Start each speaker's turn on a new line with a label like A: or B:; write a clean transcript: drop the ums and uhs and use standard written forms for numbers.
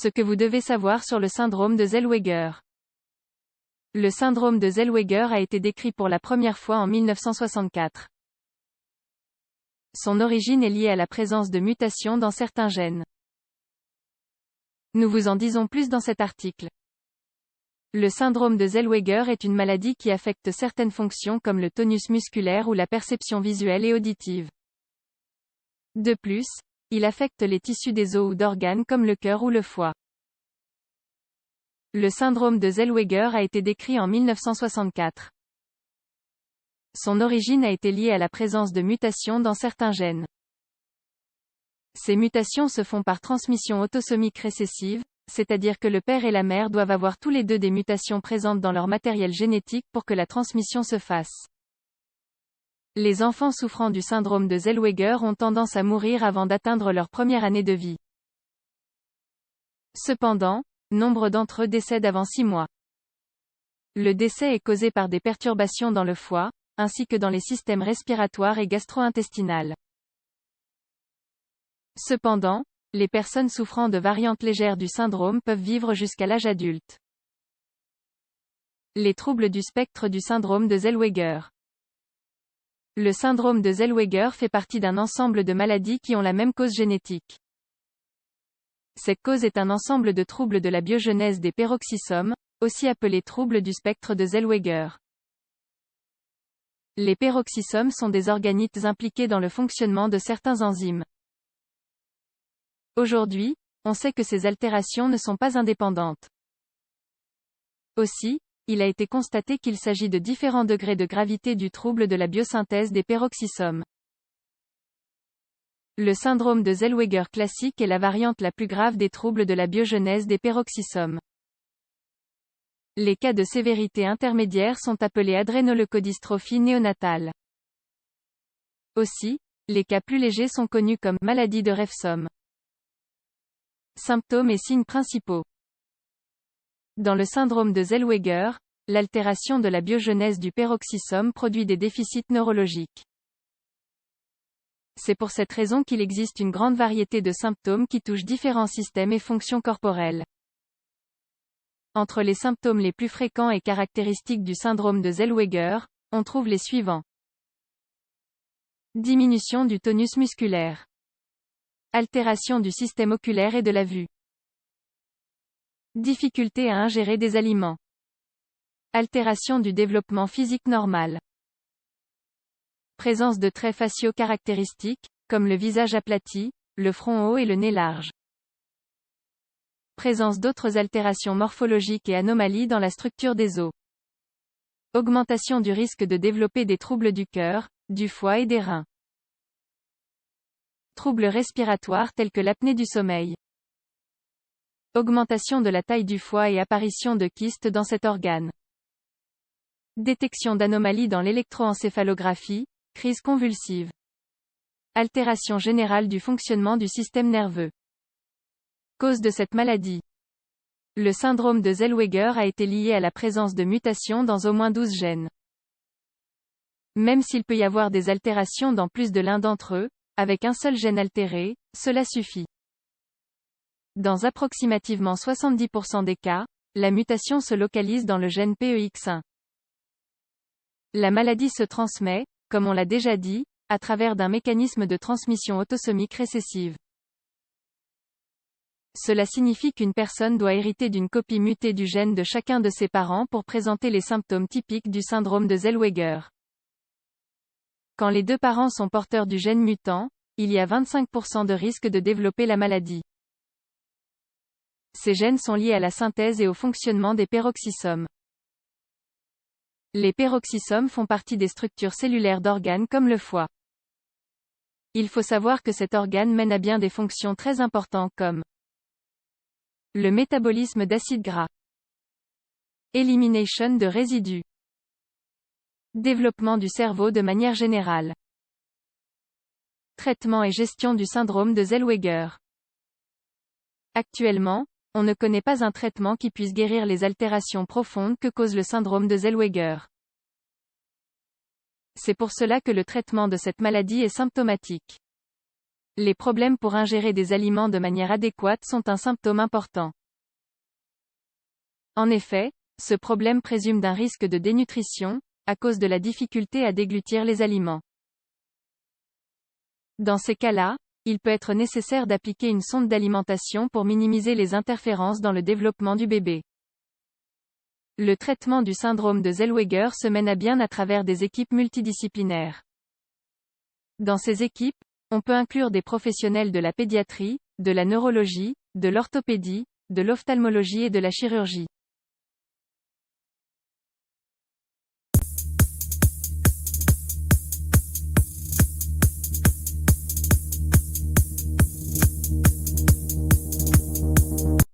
A: Ce que vous devez savoir sur le syndrome de Zellweger. Le syndrome de Zellweger a été décrit pour la première fois en 1964. Son origine est liée à la présence de mutations dans certains gènes. Nous vous en disons plus dans cet article. Le syndrome de Zellweger est une maladie qui affecte certaines fonctions comme le tonus musculaire ou la perception visuelle et auditive. De plus, il affecte les tissus des os ou d'organes comme le cœur ou le foie. Le syndrome de Zellweger a été décrit en 1964. Son origine a été liée à la présence de mutations dans certains gènes. Ces mutations se font par transmission autosomique récessive, c'est-à-dire que le père et la mère doivent avoir tous les deux des mutations présentes dans leur matériel génétique pour que la transmission se fasse. Les enfants souffrant du syndrome de Zellweger ont tendance à mourir avant d'atteindre leur première année de vie. Cependant, nombre d'entre eux décèdent avant 6 mois. Le décès est causé par des perturbations dans le foie, ainsi que dans les systèmes respiratoires et gastro-intestinal. Cependant, les personnes souffrant de variantes légères du syndrome peuvent vivre jusqu'à l'âge adulte. Les troubles du spectre du syndrome de Zellweger. Le syndrome de Zellweger fait partie d'un ensemble de maladies qui ont la même cause génétique. Cette cause est un ensemble de troubles de la biogenèse des peroxysomes, aussi appelés troubles du spectre de Zellweger. Les peroxysomes sont des organites impliqués dans le fonctionnement de certains enzymes. Aujourd'hui, on sait que ces altérations ne sont pas indépendantes. Aussi, il a été constaté qu'il s'agit de différents degrés de gravité du trouble de la biosynthèse des peroxysomes. Le syndrome de Zellweger classique est la variante la plus grave des troubles de la biogenèse des peroxysomes. Les cas de sévérité intermédiaire sont appelés adrénoleucodystrophie néonatale. Aussi, les cas plus légers sont connus comme maladie de Refsum. Symptômes et signes principaux. Dans le syndrome de Zellweger, l'altération de la biogenèse du peroxysome produit des déficits neurologiques. C'est pour cette raison qu'il existe une grande variété de symptômes qui touchent différents systèmes et fonctions corporelles. Entre les symptômes les plus fréquents et caractéristiques du syndrome de Zellweger, on trouve les suivants. Diminution du tonus musculaire. Altération du système oculaire et de la vue. Difficulté à ingérer des aliments. Altération du développement physique normal. Présence de traits faciaux caractéristiques, comme le visage aplati, le front haut et le nez large. Présence d'autres altérations morphologiques et anomalies dans la structure des os. Augmentation du risque de développer des troubles du cœur, du foie et des reins. Troubles respiratoires tels que l'apnée du sommeil. Augmentation de la taille du foie et apparition de kystes dans cet organe. Détection d'anomalies dans l'électroencéphalographie, crise convulsive. Altération générale du fonctionnement du système nerveux. Cause de cette maladie. Le syndrome de Zellweger a été lié à la présence de mutations dans au moins 12 gènes. Même s'il peut y avoir des altérations dans plus de l'un d'entre eux, avec un seul gène altéré, cela suffit. Dans approximativement 70% des cas, la mutation se localise dans le gène PEX1. La maladie se transmet, comme on l'a déjà dit, à travers d'un mécanisme de transmission autosomique récessive. Cela signifie qu'une personne doit hériter d'une copie mutée du gène de chacun de ses parents pour présenter les symptômes typiques du syndrome de Zellweger. Quand les deux parents sont porteurs du gène mutant, il y a 25% de risque de développer la maladie. Ces gènes sont liés à la synthèse et au fonctionnement des peroxysomes. Les peroxysomes font partie des structures cellulaires d'organes comme le foie. Il faut savoir que cet organe mène à bien des fonctions très importantes comme le métabolisme d'acides gras, élimination de résidus, développement du cerveau de manière générale, traitement et gestion du syndrome de Zellweger. Actuellement, on ne connaît pas un traitement qui puisse guérir les altérations profondes que cause le syndrome de Zellweger. C'est pour cela que le traitement de cette maladie est symptomatique. Les problèmes pour ingérer des aliments de manière adéquate sont un symptôme important. En effet, ce problème présume d'un risque de dénutrition, à cause de la difficulté à déglutir les aliments. Dans ces cas-là, il peut être nécessaire d'appliquer une sonde d'alimentation pour minimiser les interférences dans le développement du bébé. Le traitement du syndrome de Zellweger se mène à bien à travers des équipes multidisciplinaires. Dans ces équipes, on peut inclure des professionnels de la pédiatrie, de la neurologie, de l'orthopédie, de l'ophtalmologie et de la chirurgie.